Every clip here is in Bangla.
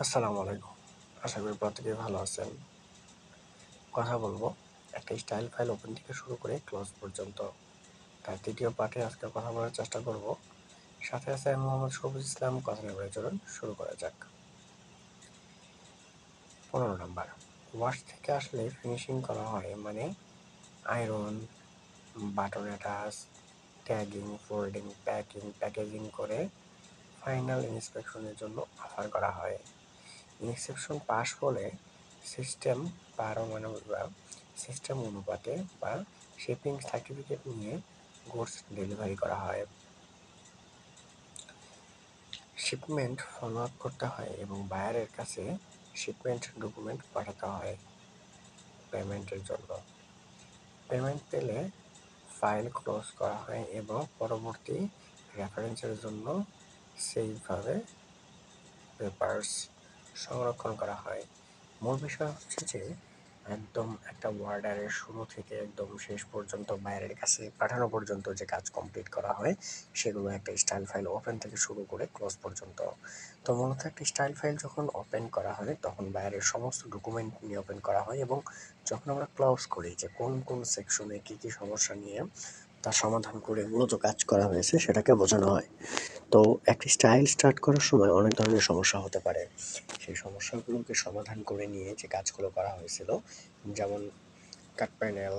আসসালামু আলাইকুম। আশা করি প্রত্যেকেই ভালো আছেন। কথা বলবো একটা স্টাইল ফাইল ওপেন থেকে শুরু করে ক্লোজ পর্যন্ত। তার তৃতীয় পার্টে আজকে কথা বলার চেষ্টা করব। সাথে আছে আমি মোহাম্মদ সবুজ ইসলাম। কথা নেবার চলুন শুরু করা যাক। 15 নাম্বার, ওয়াশ থেকে আসলে ফিনিশিং করা হয়, মানে iron, button attach, tagging, folding, packaging করে ফাইনাল ইন্সপেকশনের জন্য অফার করা হয়। ইনসেপশন পাস হলে সিস্টেম সিস্টেম অনুপাতে বা শিপিং সার্টিফিকেট নিয়ে গুডস ডেলিভারি করা হয়। শিপমেন্ট ফলো আপ করতে হয় এবং বায়ারের কাছে শিপমেন্ট ডকুমেন্ট পাঠাতে হয়। পেমেন্টের জন্য পেমেন্ট পেলে ফাইল ক্লোজ করা হয় এবং পরবর্তী রেফারেন্সের জন্য সেইভাবে পেপারস সংরক্ষণ করা হয়। মূল বিষয় হচ্ছে যে একদম একটা ওয়ার্ডারের শুরু থেকে একদম শেষ পর্যন্ত বাইরের কাছে পাঠানো পর্যন্ত যে কাজ কমপ্লিট করা হয় সেগুলো একটা স্টাইল ফাইল ওপেন থেকে শুরু করে ক্লোজ পর্যন্ত। তো মূলত একটা স্টাইল ফাইল যখন ওপেন করা হয় তখন বাইরের সমস্ত ডকুমেন্ট নিয়ে ওপেন করা হয় এবং যখন আমরা ক্লোজ করি যে কোন কোন সেকশনে কী কী সমস্যা নিয়ে তার সমাধান করে মূলত কাজ করা হয়েছে সেটাকে বোঝানো হয়। তো একটি স্টাইল স্টার্ট করার সময় অনেক ধরনের সমস্যা হতে পারে। সেই সমস্যাগুলোকে সমাধান করে নিয়ে যে কাজগুলো করা হয়েছিল, যেমন cut panel,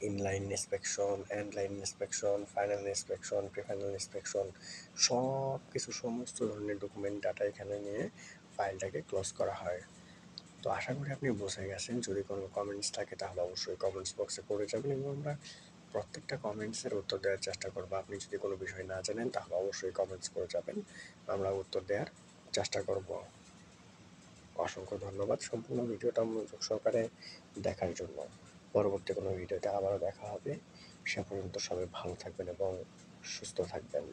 inline inspection, end line inspection, final inspection, prefinal inspection, সব কিছু সমস্ত ধরনের ডকুমেন্ট ডাটা এখানে নিয়ে ফাইলটাকে ক্লোজ করা হয়। তো আশা করি আপনি বুঝে গেছেন। যদি কোনো কমেন্টস থাকে তাহলে অবশ্যই কমেন্টস বক্সে করে যাবেন এবং আমরা প্রত্যেকটা কমেন্টসের উত্তর দেওয়ার চেষ্টা করবো। আপনি যদি কোনো বিষয় না জানেন তাহলে অবশ্যই কমেন্টস করে যাবেন, আমরা উত্তর দেওয়ার চেষ্টা করব। অসংখ্য ধন্যবাদ সম্পূর্ণ ভিডিওটা মনোযোগ সহকারে দেখার জন্য। পরবর্তী কোনো ভিডিওতে আবারও দেখা হবে। সে পর্যন্ত সবাই ভালো থাকবেন এবং সুস্থ থাকবেন।